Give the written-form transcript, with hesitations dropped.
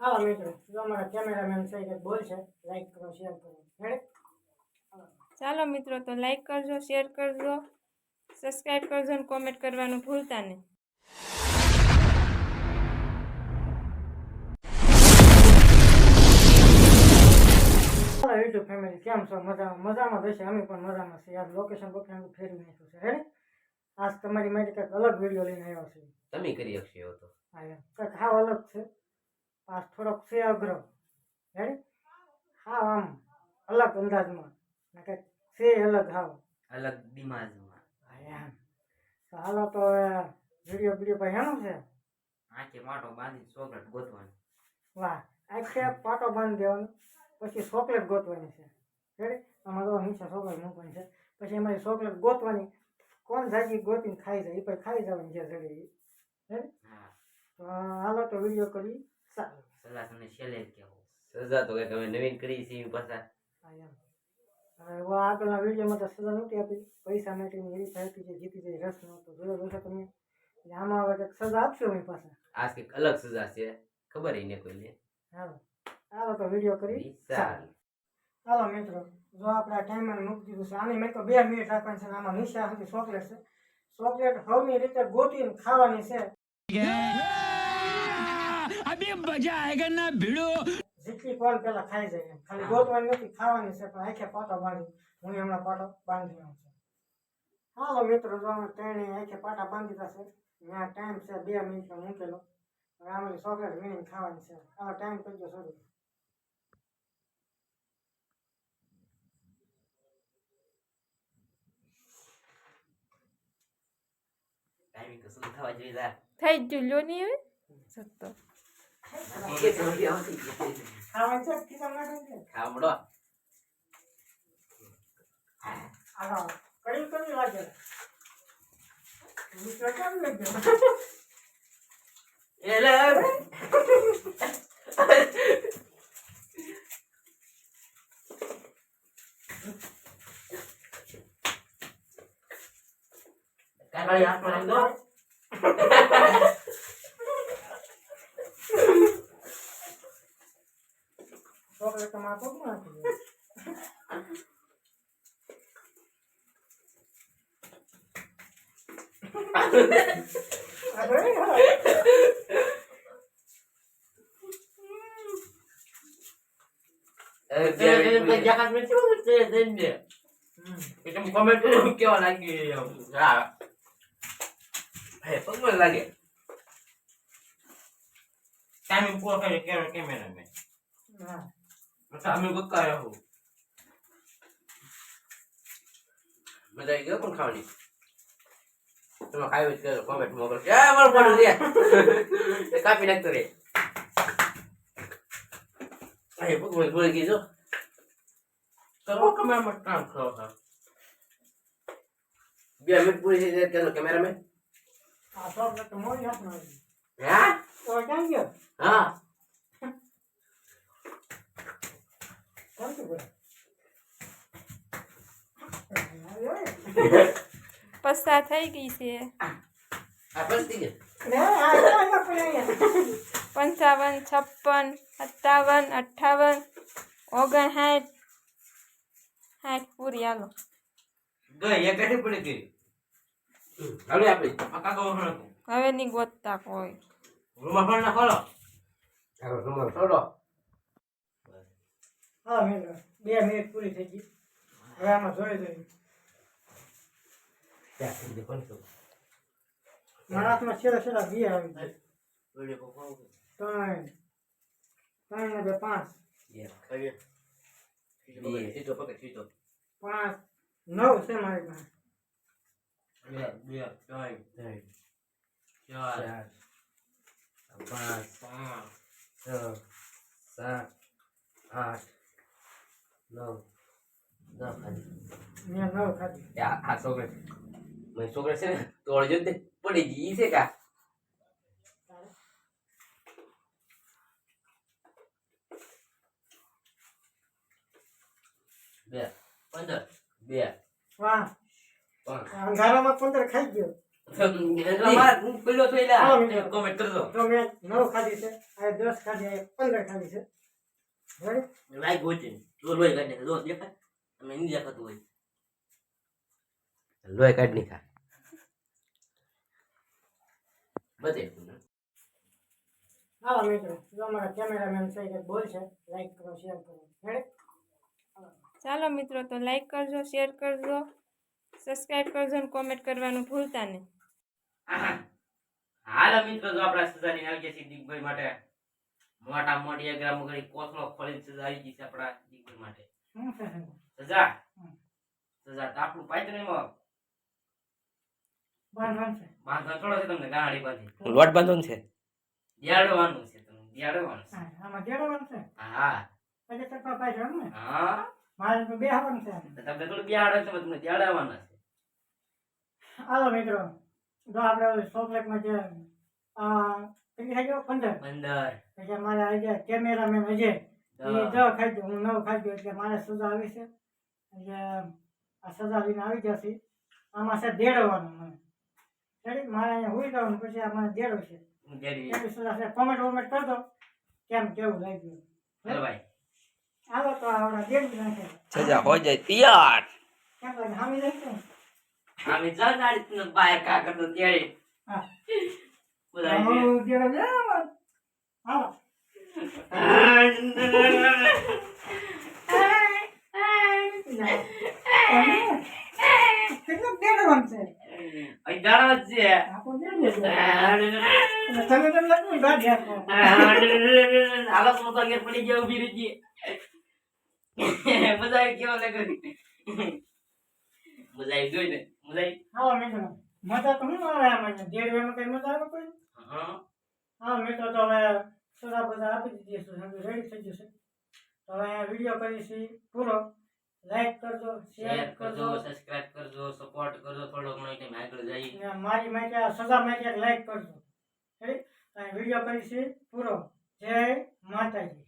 હાલો મિત્રો, જો અમારા કેમેરામેન છે કે બોલશે, લાઈક કરો, શેર કરો. રેડી? ચાલો મિત્રો, તો લાઈક કરજો, શેર કરજો, સબસ્ક્રાઈબ કરજો અને કોમેન્ટ કરવાનું ભૂલતા નહીં. હાલો યુટ્યુબ ફેમિલી, કેમ છો? મજામાં રહેશે. અમે પણ મજામાં છીએ. યાર લોકેશન ફેરવી નાખ્યું છે. રેડી? આજ તમારી માટે કંઈક અલગ વિડીયો લઈને આવ્યો છે. તમે કરી શકશો તો હા યાર, કંઈક હાવ અલગ છે. આજ થોડોક છે અઘરો. રેડી? હાવ આમ અલગ અંદાજમાં ને કંઈક છે અલગ હાવ અલગ દિમાગમાં હા યાર. તો હાલો તો વિડીયો ભાઈ એનો છે. આંખે માટો બાંધી ચોકલેટ ગોતવાની. વાહ, આખે પાટો બાંધી દેવાનો, પછી ચોકલેટ ગોતવાની છે. રેડી? આમાં તો નીચે ચોકલેટ મૂકવાની છે. પછી એમાં ચોકલેટ ગોતવાની, કોણ જાગી ગોતીને ખાઈ જાય એ પછી ખાઈ જવાની છે જડે. રેડી? હા, તો હાલો તો વિડીયો કરી ચાલો. સજા તમને છેલ્લે જ કહેવું. સજા તો કઈક હવે નવીન કરી છે પાછા. હા એમ. હવે આગળના વિડીયોમાં તો સજા નહોતી આપી, પૈસા માટેની એવી હતી જે જીતી જાય રસ નહોતો. જોયો જોશો તમે. એટલે આમાં હવે કંઈક સજા આપશો એની પાછા. આ કંઈક અલગ સજા છે, ખબર ને કોઈને. હાલો હાલો તો વિડીયો કરી ચાલો. હાલો મિત્રો, જો આપણે આ ટાઈમર મૂકી દીધું છે. આની મેં તો 2 મિનિટ રાખવાની છે. આમાં નિશા સુધી ચોકલેટ છે. ચોકલેટ હવની રીતે ગોતીને ખાવાની છે. अभी मजा आएगा ना भिड़ो. જેટલી કોણ પેલા ખાઈ જાય એમ. ખાલી ગોતવાની નથી, ખાવાની છે. પણ આખે પાટો બાંધી, હું હમણાં પાટો બાંધી રહ્યો છું. હાલો મિત્રો, જો અમે ત્રણે આખે પાટા બાંધી દીધા છે. ત્યાં ટાઈમ છે 2 મિનિટનો મૂકેલો. હવે આમાં ચોકલેટ વીણીને ખાવાની છે. આનો ટાઈમ કરી દો શરૂ. ટાઈમિંગ તો શું થવા જોઈએ યાર. થઈ જ લો નહીં હવે સત્તો ખાવાની છે ખીચામાં નાખવાની છે. ખામડો હાલો કડી કડી લાગે. મિત્રો કેમ લાગ્યો? એટલે કાંઈ હાથમાં નાખ દો. ચોકલેટ તમારા પગમાં નાખી દો. કેવા લાગી પગમાં લાગે. ટાઈમિંગ પૂરો કરી કેમેરા મેં અમે બકા રહું. મજા આવી ગયો પણ ખાવાની. તમે ખાઈ કરો કોમેન્ટ મોકલો. મારું પડું રે કાપી નાખતો રે. પગમાં બોલી ગઈ કરો કેમેરામાં કામ કરો. 2 મિનિટ પૂરી થઈ જાય કેનો કેમેરામેન. આ ચોકલેટ તો મોરી હાથમાં આવી. હા તો ક્યાં ગયો? હા કેમ છે બોલ? પસ્તા થઈ ગઈ છે. આ બસ થઈ ગઈ. રે આ ક્યાં પડ્યા? 55, 56, 57, 58, 59, 60 પૂરી. હાલો ગઈ એક ગાડી પડી ગઈ. હાલો આપી આ કાકો હણ હવે નહીં ગોતતા કોઈ. રૂમમાં ફળ ના ખોલો. ચાલો રૂમમાં છોડો. હા મિત્રો, 2 મિનિટ પૂરી થઈ ગઈ. હવે આમાં જોઈ જોઈએ. ત્યાં સુધી કોણ છો મારા હાથમાં છેલ્લા 2 આવી જાય. વિડિયો કોલ કરો. 3 ને 2 5. યે ખાઈએ. સીધો પકડ સીધો. 5 9 છે મારી પાસે. 2 3 4 5 6 7 8 9 10 મેં 9 ખાધી. યા આ છોકરે મેં છોકરે છે ને તોડજો તે પડી ગઈ છે કા. બે 15 2 વાહ, 5 અંધારામાં 15 ખાઈ ગયો. હું પેલો છું એટલે હાલો મિત્રો. કોમેન્ટ કરજો જો મેં 9 ખાધી છે આ 10 ખાધી આ 15 ખાધી છે Ready? લાઈક ગોચી જો લોહી કાઢી નાખે. જો દેખાય તમને નહીં દેખાતું હોય લોહી કાઢી નાખા બધે હાલો મિત્રો જો અમારા કેમેરામેન છે કે બોલ છે લાઈક કરો શેર કરો Ready? ચાલો મિત્રો તો લાઈક કરજો શેર કરજો સબસ્ક્રાઈબ કરજો અને કોમેન્ટ કરવાનું ભૂલતા નહીં. હાલો મિત્રો જો આપણા સજાની આવી ગયા છે દિગ્ભાઈ માટે મોટા મોટી 1 ગ્રામ ગળી કોથળો ખોલીને સજા આવી ગઈ છે આપણા દિગ્ભાઈ માટે શું છે સજા સજા તો આપણું પાત્ર એમાં બાંધવાનું છે બાંધવા થોડો છે તમને ગાડી બાંધી લોટ બાંધવાનું છે દિયાડવાનું છે તમને દિયાડવાનું છે હા, આમાં જેડવાનું છે હા પછી ચક્કર પાઈ જવાનું ને હા મારે તો બેહવાનું છે તો તમને થોડું દિયાડો છે તમને દિયાડવાના છે હાલો મિત્રો જો આપણે ચોકલેટમાં જે કેટલી ખાઈ ગયો 15 15 એટલે મારે આવી ગયા કેમેરામેન અજય એ 10 ખાઈ ગયો હું 9 ખાઈ ગયો એટલે મારે સજા આવી છે એટલે આ સજા લઈને આવી જશે આમાં છે દેડવાનું મને Ready? મારે અહીંયા હોઈ જવાનું પછી આ મને દેડો છે જેડી એવી સજા છે કોમેન્ટ વોમેન્ટ કરજો કેમ કેવું લાગ્યું ચાલો ભાઈ હાલો તો આવડા દેડી નાખે સજા હો જાય તૈયાર કેમ લાગે હામી લાગ્યું અમે જનાડી તને બાય કા કરતો ત્યારે હા બોલાય હું દેડો લેવા હાલો કેટલું દેડવાનું છે અહીં દાડો જ છે આપો દેડી છે તમે કેમ લાગ્યું ગાડી આપો હાલો તો તો કે પડી ગયો ઊભી રહી મજા આવી કેવો લાગે મજા આવી જોઈ ને મજા આવી હા મિત્રો મજા તો હું આવે આમાં દેડવાનું કઈ મજા આવે કોઈ હા હા મિત્રો તો હવે સજા બધા આપી દીધી છે રેડી થઈ જશે તો હવે વિડીયો કરીશી પૂરો લાઈક કરજો શેર શેર કરજો કરજો સબસ્ક્રાઇબ કરજો સપોર્ટ કરજો થોડો ઘણો ટાઈમ આગળ જઈ અને મારી માટે આ સજા માટે લાઈક કરજો રેડી વિડીયો કરીશી પૂરો જય માતાજી